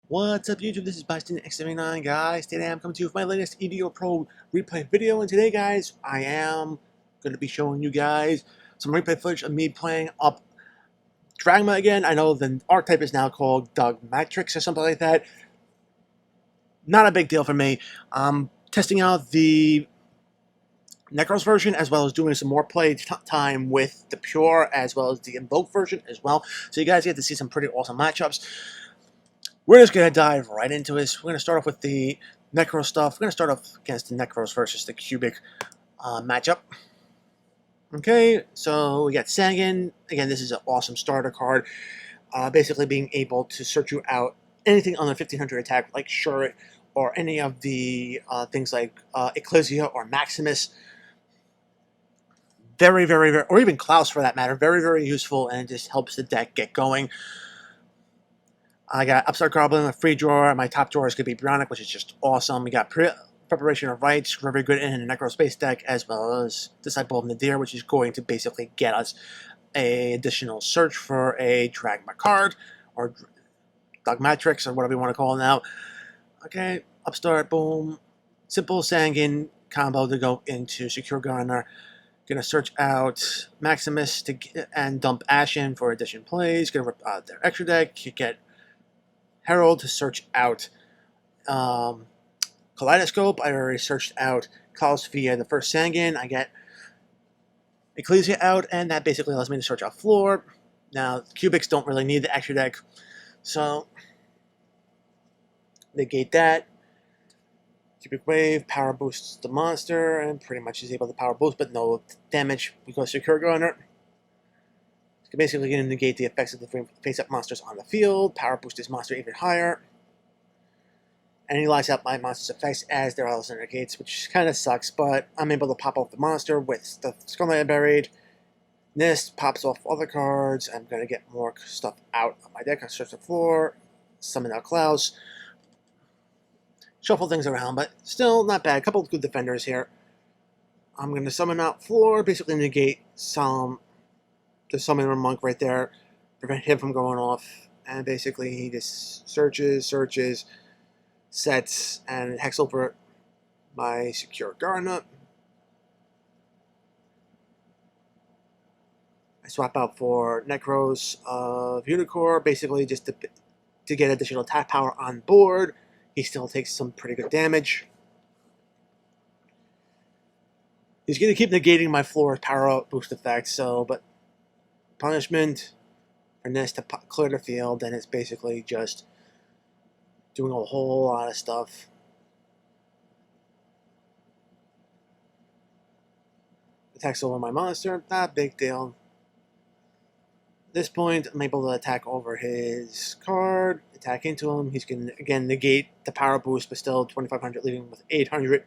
What's up, YouTube? This is BystanderX79, guys. Today I'm coming to you with my latest EDOPro replay video, and today, guys, I am going to be showing you guys some replay footage of me playing up Dragma again. I know the archetype is now called Dogmatrix or something like that. Not a big deal for me. I'm testing out the Necros version, as well as doing some more play time with the Pure, as well as the Invoke version as well. So you guys get to see some pretty awesome matchups. We're just going to dive right into this. We're going to start off with the Necro stuff. We're going to start off against the Necros versus the Cubic matchup. Okay, so we got Sagan. Again, this is an awesome starter card. Basically being able to search you out anything on the 1500 attack, like Shuret, or any of the things like Ecclesia or Maximus. Very, very, very, or even Klaus for that matter. Very, very useful, and it just helps the deck get going. I got Upstart Goblin, a free drawer. My top drawer is going to be Bionic, which is just awesome. We got Preparation of Rites, very good in a Necro Space deck, as well as Disciple of Nadir, which is going to basically get us an additional search for a Dragma card, or Dogmatrix, or whatever you want to call it now. Okay, Upstart, boom. Simple Sanguine combo to go into Secure Gardener. Gonna search out Maximus and dump Ashen for addition plays. Gonna rip out their extra deck. You get Herald to search out Kaleidoscope. I already searched out Klaus via the first Sanguine. I get Ecclesia out, and that basically allows me to search out Floor. Now, Cubics don't really need the extra deck, so negate that. Cubic Wave power boosts the monster, and pretty much is able to power boost, but no damage because Secure Gunner. Basically going to negate the effects of the face-up monsters on the field, power boost this monster even higher, and he lights out my monster's effects as they're also negates, which kind of sucks, but I'm able to pop off the monster with the Skullknight Buried. Nist pops off other cards. I'm going to get more stuff out of my deck. I search the floor, summon out Klaus, shuffle things around, but still not bad. A couple of good defenders here. I'm going to summon out Floor, basically negate the Summoner Monk right there, prevent him from going off, and basically he just searches, sets, and hex over my Secure Gardener. I swap out for Necros of Unicorn, basically just to get additional attack power on board. He still takes some pretty good damage. He's going to keep negating my Floor's power boost effect, but punishment for Nest to clear the field, and it's basically just doing a whole lot of stuff. Attacks over my monster, not a big deal. At this point, I'm able to attack over his card, attack into him. He's going to, again, negate the power boost, but still 2,500, leaving him with 800.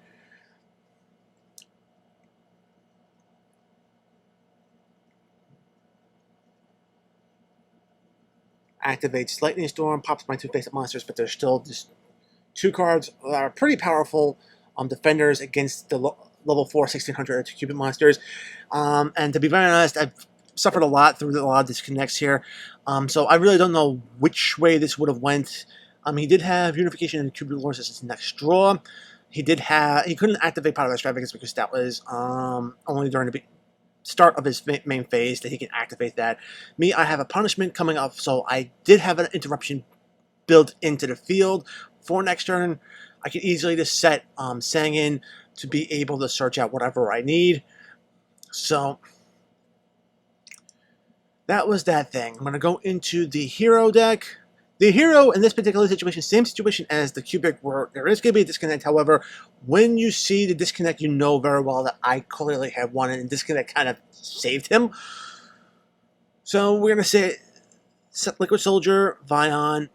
Activates Lightning Storm, pops my two face-up monsters, but there's still just two cards that are pretty powerful defenders against the level 4 1600 Cupid monsters. And to be very honest, I've suffered a lot through a lot of disconnects here. So I really don't know which way this would have went. He did have Unification and Cupid Lords as his next draw. He couldn't activate Part of Extravagance because that was only during the start of his main phase that he can activate that. Me, I have a punishment coming up, so I did have an interruption built into the field for next turn. I can easily just set Sanguine to be able to search out whatever I need. So that was that thing. I'm going to go into the hero deck. The hero in this particular situation, same situation as the Cubic, where there is going to be a disconnect. However, when you see the disconnect, you know very well that I clearly have won, and disconnect kind of saved him. So we're going to say set Liquid Soldier, Vion,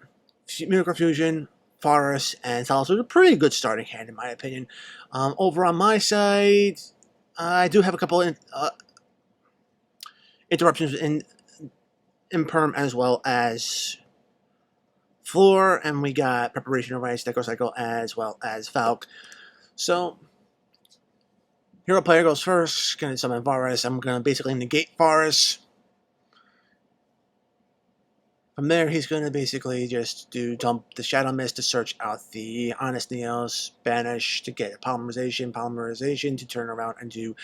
Miracle Fusion, Forest, and Solace. A pretty good starting hand, in my opinion. Over on my side, I do have a couple of interruptions in Perm as well as Floor, and we got Preparation of Rites, Deco Cycle, as well as Falk. So, hero player goes first, going to summon Varus. I'm going to basically negate Varus. From there, he's going to basically just dump the Shadow Mist to search out the Honest Neos, Banish to get Polymerization to turn around and do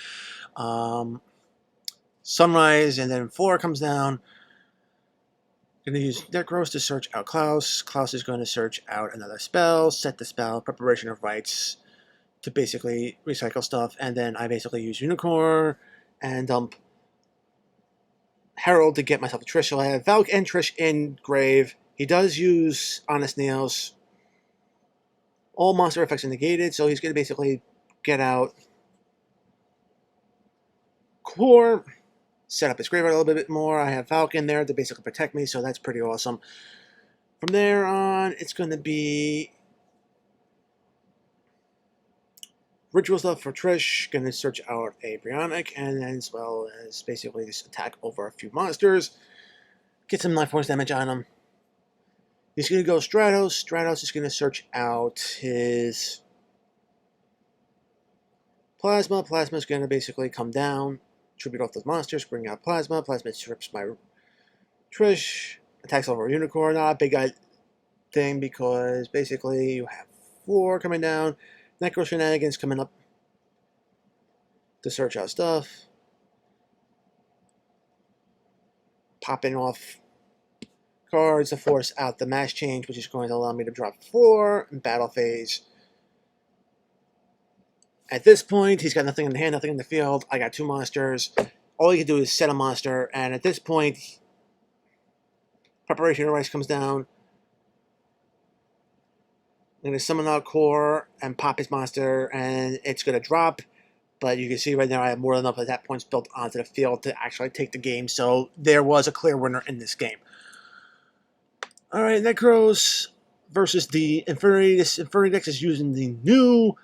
Sunrise, and then 4 comes down. Going to use Necros to search out Klaus. Klaus is going to search out another spell, set the spell, Preparation of Rites to basically recycle stuff, and then I basically use Unicorn and dump Herald to get myself a Trish. So I have Valk and Trish in grave. He does use Honest Neos. All monster effects are negated, so he's going to basically get out Core, set up his graveyard a little bit more. I have Valk in there to basically protect me, so that's pretty awesome. From there on, it's going to be ritual stuff for Trish. Going to search out a Brionic, and as well as basically just attack over a few monsters. Get some life force damage on him. He's going to go Stratos. Stratos is going to search out his Plasma. Plasma is going to basically come down, tribute off those monsters, bring out Plasma. Plasma strips my Trish. Attacks over Unicorn. Not a big thing because basically you have 4 coming down. Necro Shenanigans coming up to search out stuff. Popping off cards to force out the mass change, which is going to allow me to drop 4 in battle phase. At this point, he's got nothing in the hand, nothing in the field. I got 2 monsters. All you can do is set a monster, and at this point, Preparation of Rice comes down. I'm going to summon out Core and pop his monster, and it's going to drop. But you can see right now I have more than enough attack points built onto the field to actually take the game. So there was a clear winner in this game. Alright, Necros versus the Infinity. This Infinity Deck is using the new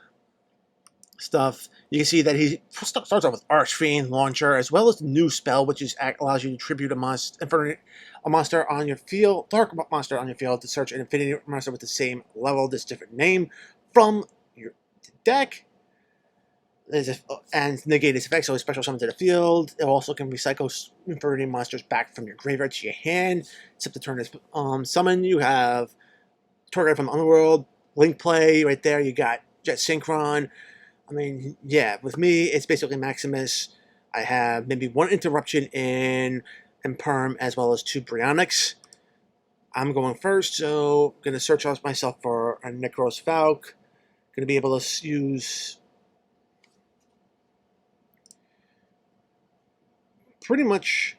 stuff. You can see that he starts off with Archfiend Launcher, as well as the new spell, which is allows you to tribute a monster on your field, dark monster on your field, to search an Infinity monster with the same level, this different name, from your deck. And negate its effects, so it's special summon to the field. It also can recycle Infinity monsters back from your graveyard to your hand. Except the turn is summon. You have Target from Underworld, Link Play right there. You got Jet Synchron. I mean, yeah, with me, it's basically Maximus. I have maybe 1 interruption in Perm, as well as 2 Brionics. I'm going first, so I'm going to search out myself for a Necros Valk. Going to be able to use pretty much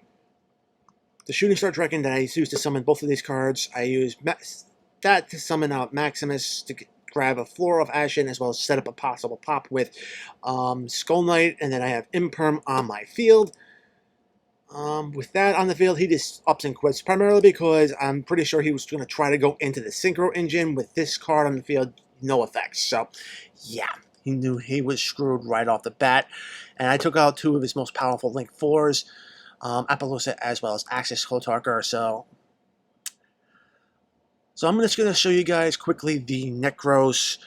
the Shooting Star Dragon that I used to summon both of these cards. I use that to summon out Maximus to grab a Floor of Ashen, as well as set up a possible pop with Skull Knight, and then I have Imperm on my field. With that on the field, he just ups and quits, primarily because I'm pretty sure he was going to try to go into the Synchro Engine with this card on the field, no effects. So, yeah, he knew he was screwed right off the bat. And I took out 2 of his most powerful Link 4s, Appaloosa as well as Axis Clotarker. So I'm just going to show you guys quickly the Necros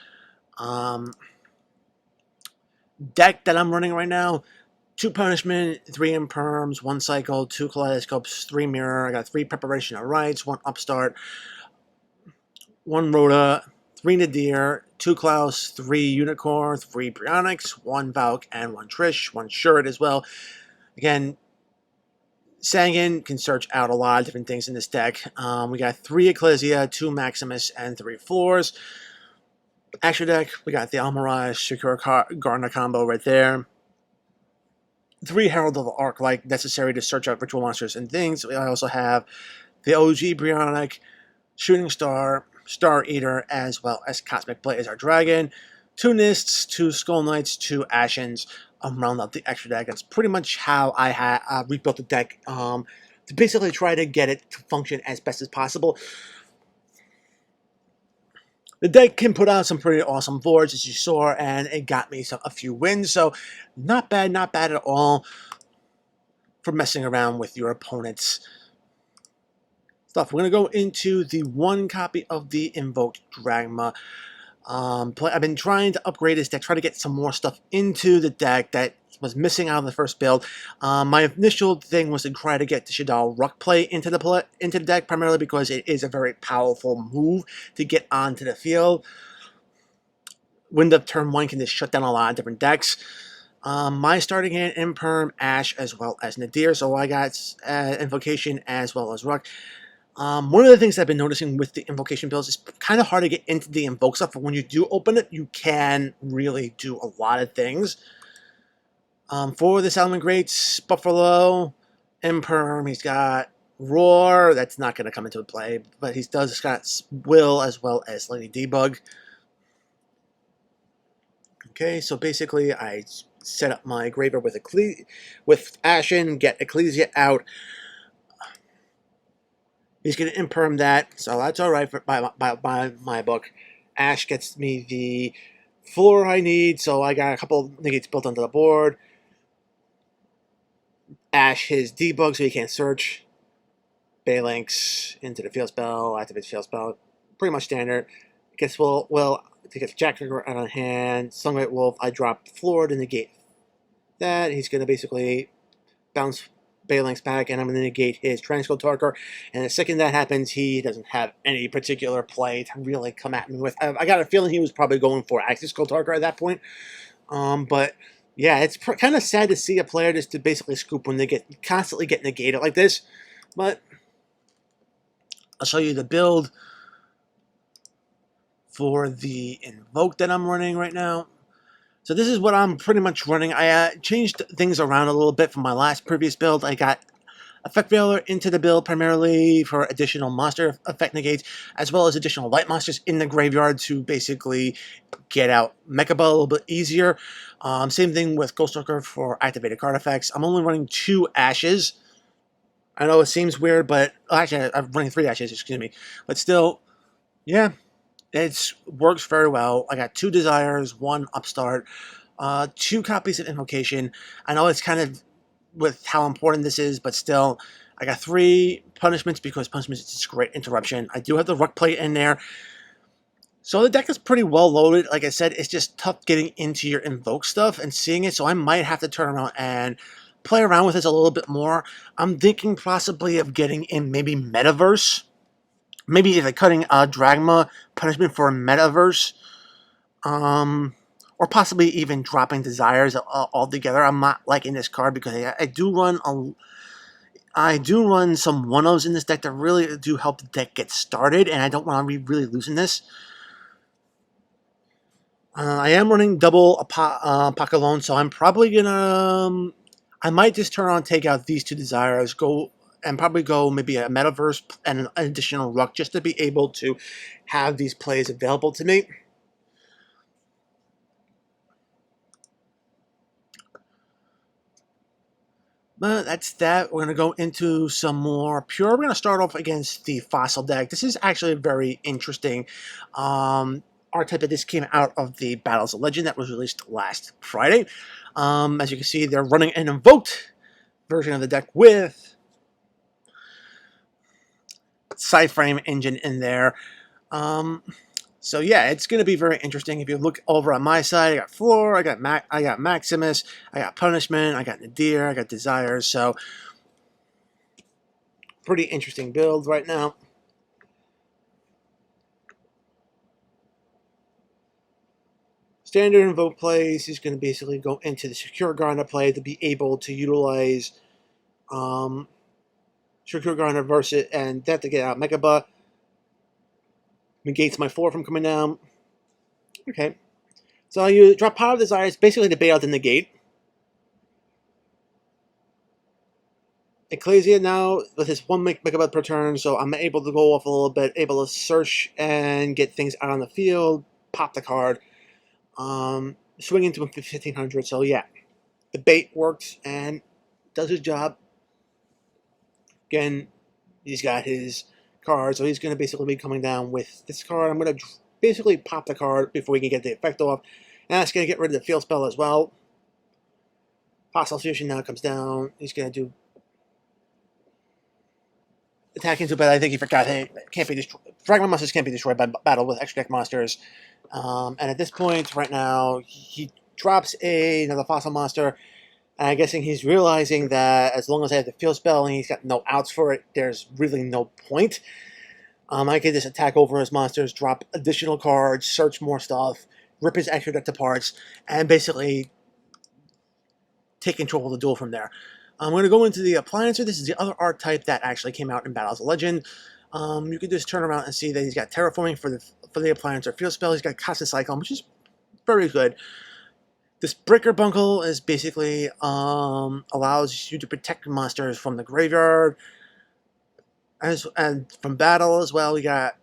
deck that I'm running right now. 2 Punishment, 3 Imperms, 1 Cycle, 2 Kaleidoscopes, 3 Mirror. I got 3 Preparation of Rites, 1 Upstart, 1 Rhoda, 3 Nadir, 2 Klaus, 3 Unicorn, 3 Brionics, 1 Valk, and 1 Trish, 1 Shuret as well. Again, Sangin can search out a lot of different things in this deck. We got 3 Ecclesia, 2 Maximus, and 3 Floors. Extra deck, we got the Almirage, Secure Gardener combo right there. 3 Herald of the Arc, like necessary to search out ritual monsters and things. We also have the OG Brionic, Shooting Star, Star Eater, as well as Cosmic Blade as our dragon. 2 Nists, 2 Skull Knights, 2 Ashens. Round out the extra deck. That's pretty much how I rebuilt the deck to basically try to get it to function as best as possible. The deck can put out some pretty awesome boards, as you saw, and it got me a few wins. So not bad at all for messing around with your opponent's stuff. We're going to go into the 1 copy of the Invoke Dragma. I've been trying to upgrade this deck, try to get some more stuff into the deck that was missing out of the first build. My initial thing was to try to get the Shaddoll Ruck play into the deck, primarily because it is a very powerful move to get onto the field. Wind Up turn 1 can just shut down a lot of different decks. My starting hand, Imperm, Ash, as well as Nadir, so I got Invocation as well as Ruck. One of the things I've been noticing with the Invocation builds is kind of hard to get into the Invoke stuff, but when you do open it, you can really do a lot of things. For the Salmon Greats, Buffalo, Imperm, he's got Roar, that's not going to come into play, but he's got Will as well as Lady Debug. Okay, so basically I set up my graveyard with Ashen, get Ecclesia out. He's going to imperm that, so that's alright by my book. Ash gets me the floor I need, so I got a couple negates built onto the board. Ash his debug so he can't search. Balinks into the field spell, activate the field spell. Pretty much standard. Gets well to get Jack Trigger out on hand. Sunlight Wolf, I drop floor to negate that. He's going to basically bounce Balinks back, and I'm going to negate his Transcotarker. And the second that happens, he doesn't have any particular play to really come at me with. I got a feeling he was probably going for Axis Kotarker at that point. But yeah, it's kind of sad to see a player just to basically scoop when they constantly get negated like this. But I'll show you the build for the Invoke that I'm running right now. So this is what I'm pretty much running. I changed things around a little bit from my previous build. I got Effect Veiler into the build primarily for additional monster effect negates, as well as additional light monsters in the graveyard to basically get out Mechaba a little bit easier. Same thing with Ghost Lurker for activated card effects. I'm only running 2 Ashes. I know it seems weird, but actually I'm running 3 Ashes, excuse me. But still, yeah. It works very well. I got 2 Desires, 1 Upstart, 2 copies of Invocation. I know it's kind of with how important this is, but still, I got 3 Punishments because Punishments is just great interruption. I do have the Ruck plate in there. So the deck is pretty well loaded. Like I said, it's just tough getting into your Invoke stuff and seeing it, so I might have to turn around and play around with this a little bit more. I'm thinking possibly of getting in maybe Metaverse. Maybe if cutting Dragma punishment for a Metaverse, or possibly even dropping Desires altogether. I'm not liking this card because I do run some 1-0s in this deck that really do help the deck get started, and I don't want to be really losing this. I am running double Apocalypse, so I'm probably gonna. I might just turn on, take out these 2 Desires, and probably go maybe a Metaverse and an additional Ruck just to be able to have these plays available to me. But that's that. We're going to go into some more pure. We're going to start off against the Fossil deck. This is actually very interesting. Archetype that this came out of the Battles of Legend that was released last Friday. As you can see, they're running an invoked version of the deck with side frame engine in there. So yeah, it's going to be very interesting. If you look over on my side, I got Floor, I got Maximus, I got Punishment, I got Nadir, I got Desires. So pretty interesting build right now. Standard Invoke plays, he's going to basically go into the Secure Garner play to be able to utilize Secure Garner versus and that to get out Mechaba. Negates my 4 from coming down. Okay. So you drop Power of Desires, basically to bait out the negate. Ecclesia now with his 1 Mechaba per turn, so I'm able to go off a little bit, able to search and get things out on the field, pop the card, swing into 1500. So yeah, the bait works and does his job. Again, he's got his card, so he's going to basically be coming down with this card. I'm going to basically pop the card before we can get the effect off. And that's going to get rid of the field spell as well. Hostile Fusion now comes down. He's going to do attacking too bad. I think he forgot. Hey, can't be destroyed. Dragma monsters can't be destroyed by battle with extra deck monsters. And at this point, right now, he drops another fossil monster. And I'm guessing he's realizing that as long as I have the field spell and he's got no outs for it, there's really no point. I can just attack over his monsters, drop additional cards, search more stuff, rip his extra deck to parts, and basically take control of the duel from there. I'm going to go into the Appliancer. This is the other archetype that actually came out in Battles of Legend. You can just turn around and see that he's got Terraforming for the Appliancer field spell. He's got Constant Cyclone, which is very good. This Breaker Bunkle is basically allows you to protect monsters from the graveyard and from battle as well. We got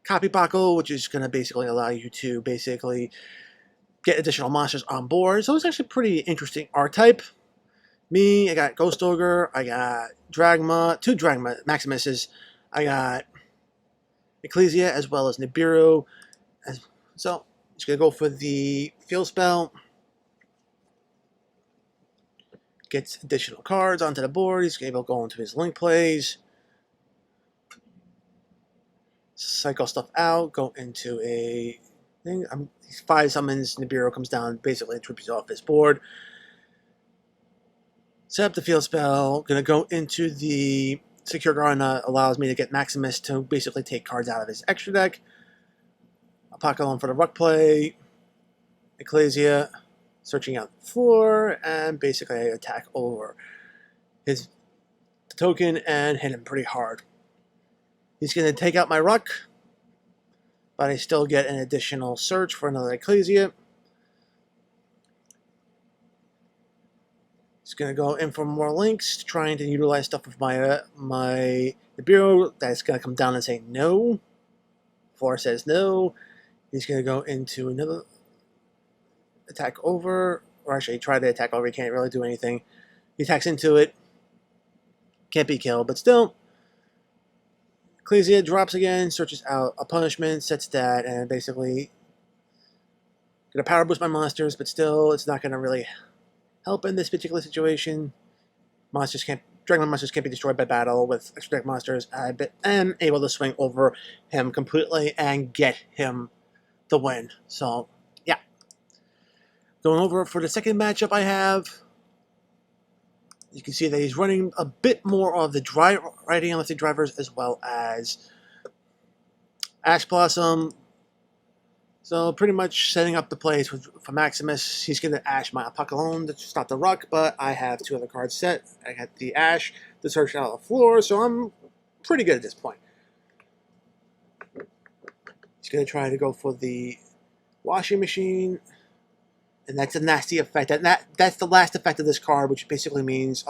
Copy Buckle, which is going to basically allow you to basically get additional monsters on board. So it's actually a pretty interesting archetype. I got Ghost Ogre, I got Dragma, 2 Dragma Maximuses, I got Ecclesia as well as Nibiru. So just going to go for the field spell. Gets additional cards onto the board. He's able to go into his link plays. Cycle stuff out, go into a thing. 5 summons, Nibiru comes down, basically trips off his board. Set up the field spell, gonna go into the Secure Guard, allows me to get Maximus to basically take cards out of his extra deck. Apocalypse for the ruck play. Ecclesia, searching out the floor, and basically I attack over his token and hit him pretty hard. He's going to take out my ruck, but I still get an additional search for another Ecclesia. He's going to go in for more links, trying to utilize stuff with my Nibiru. That's going to come down and say no. 4 says no. He's going to go into another attack over, or actually try to attack over. He can't really do anything. He attacks into it. Can't be killed, but still. Ecclesia drops again, searches out a punishment, sets that, and basically gonna power boost my monsters, but still it's not gonna really help in this particular situation. Dragma monsters can't be destroyed by battle with extra deck monsters. I am able to swing over him completely and get him the win. So yeah. Going over for the second matchup I have. You can see that he's running a bit more of the Riding on Lifted Drivers as well as Ash Blossom. So pretty much setting up the plays for Maximus. He's going to Ash my Apocalypse to stop the ruck, but I have 2 other cards set. I got the Ash to search out the floor, so I'm pretty good at this point. He's going to try to go for the Washing Machine. And that's a nasty effect. That's the last effect of this card, which basically means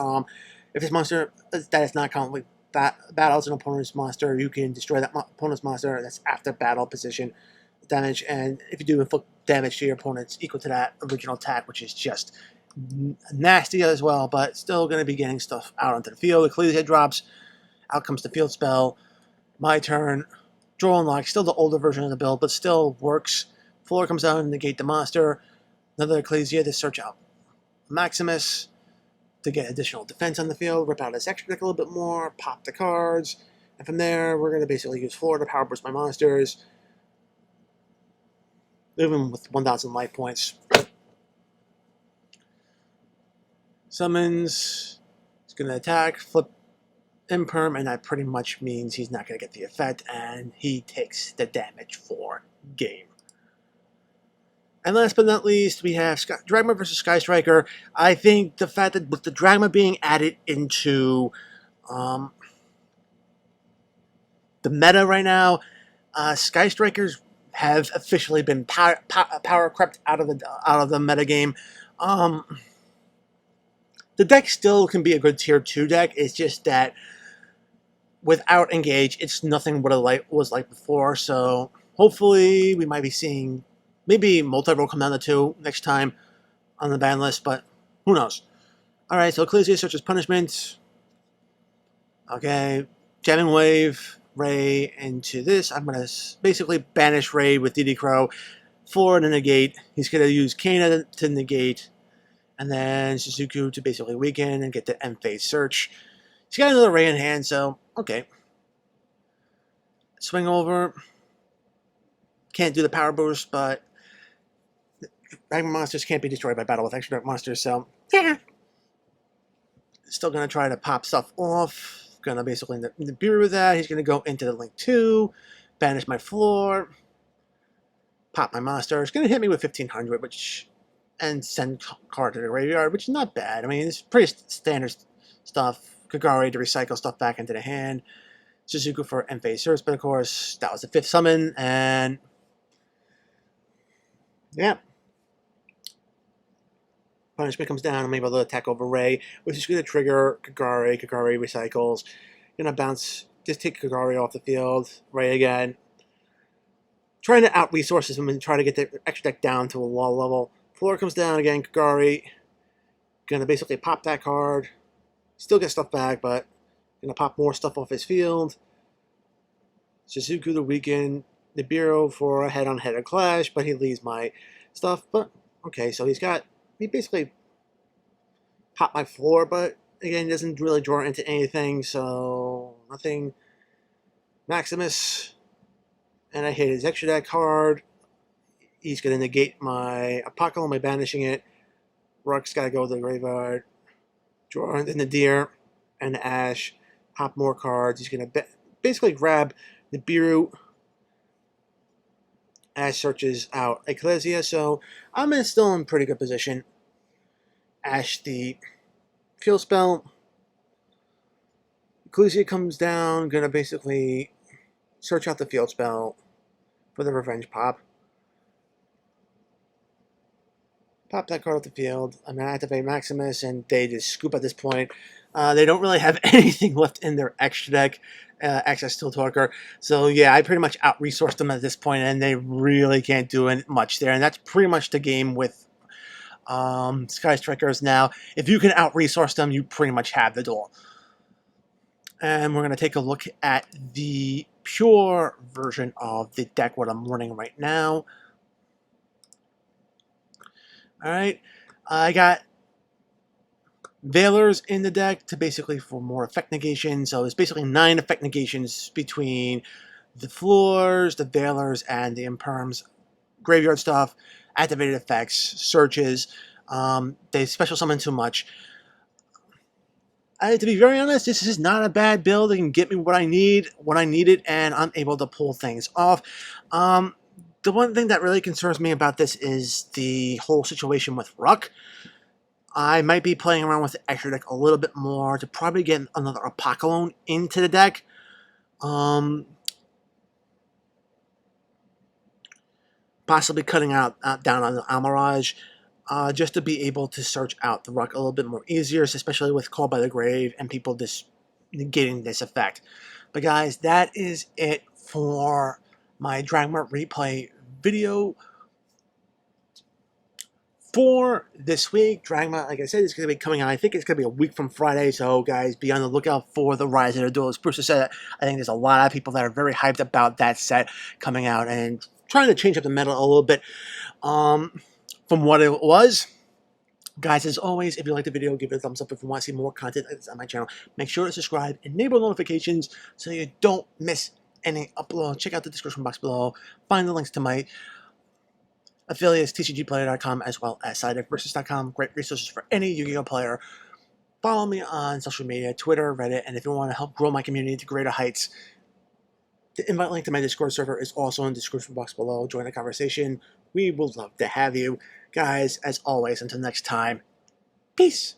if this monster that is not currently battles an opponent's monster, you can destroy that opponent's monster. That's after battle position damage, and if you do inflict damage to your opponents equal to that original attack, which is just nasty as well, but still going to be getting stuff out onto the field. Ecclesia drops, out comes the field spell. My turn. Draw and lock, still the older version of the build, but still works. Floor comes down and negate the monster. Another Ecclesia to search out Maximus to get additional defense on the field, rip out his extra deck a little bit more, pop the cards, and from there we're going to basically use floor to power boost my monsters, even with 1,000 life points. Summons, he's going to attack, flip imperm, and that pretty much means he's not going to get the effect, and he takes the damage for game. And last but not least, we have Dragma versus Skystriker. I think the fact that with the Dragma being added into the meta right now, Skystrikers have officially been power crept out of the meta game. The deck still can be a good tier 2 deck. It's just that without Engage, it's nothing what it was like before. So hopefully we might be seeing. Maybe multi will come down to 2 next time on the ban list, but who knows? Alright, so Ecclesia searches punishment. Okay, Jamming Wave, Ray into this. I'm going to basically banish Ray with EDOPro for the negate. He's going to use Kana to negate, and then Suzuku to basically weaken and get the end phase search. He's got another Ray in hand, so okay. Swing over. Can't do the power boost, but Dragma monsters can't be destroyed by battle with extra dark monsters, so yeah. Still going to try to pop stuff off. Going to basically end the beer with that. He's going to go into the link 2, banish my floor, pop my monster. It's going to hit me with 1500, which, and send card to the graveyard, which is not bad. I mean, it's pretty standard stuff. Kagari to recycle stuff back into the hand. Suzuku for end-phase Surge, but of course, that was the 5th summon, and yeah. Punishment comes down, I'm able to attack over Ray, which is going to trigger Kagari. Kagari recycles. Gonna bounce, just take Kagari off the field. Ray again. Trying to out-resources him and try to get the extra deck down to a low level. Floor comes down again, Kagari. Gonna basically pop that card. Still get stuff back, but gonna pop more stuff off his field. Suzuku to weaken Nibiru for a head-on-head clash, but he leaves my stuff. But okay, so he basically popped my floor, but again, doesn't really draw into anything, so nothing. Maximus, and I hit his extra deck card. He's going to negate my Apocalypse by banishing it. Rook's got to go to the graveyard. Draw in the Deer and the Ash. Pop more cards. He's going to basically grab the Nibiru. Ash searches out Ecclesia, so I'm still in pretty good position. Ash the kill spell. Ecclesia comes down, gonna basically search out the field spell for the revenge pop. Pop that card off the field. I'm gonna activate Maximus, and they just scoop at this point. They don't really have anything left in their extra deck. Access to Talker. So yeah, I pretty much out-resourced them at this point, and they really can't do much there. And that's pretty much the game with Skystrikers now. If you can out-resource them, you pretty much have the duel. And we're going to take a look at the pure version of the deck, what I'm running right now. Alright, I got Veilers in the deck to basically for more effect negation. So it's basically 9 effect negations between the floors, the Veilers, and the Imperms. Graveyard stuff, activated effects, searches. They special summon too much. To be very honest, this is not a bad build. It can get me what I need, what I needed, and I'm able to pull things off. The one thing that really concerns me about this is the whole situation with Ruck. I might be playing around with the extra deck a little bit more to probably get another Apocalypse into the deck. Possibly cutting down on the Amirage, just to be able to search out the Ruck a little bit more easier, especially with Call by the Grave and people just negating this effect. But guys, that is it for my Dragma replay video for this week. Dragma, like I said, is going to be coming out. I think it's going to be a week from Friday, so guys, be on the lookout for the Rise of the Duelist Booster set. I think there's a lot of people that are very hyped about that set coming out and trying to change up the meta a little bit from what it was. Guys, as always, if you like the video, give it a thumbs up. If you want to see more content like this on my channel, make sure to subscribe, enable notifications so you don't miss any upload. Check out the description box below. Find the links to my affiliates, tcgplayer.com, as well as sidedeckversus.com. Great resources for any Yu-Gi-Oh player. Follow me on social media, Twitter, Reddit, and if you want to help grow my community to greater heights, the invite link to my Discord server is also in the description box below. Join the conversation. We would love to have you. Guys, as always, until next time, peace.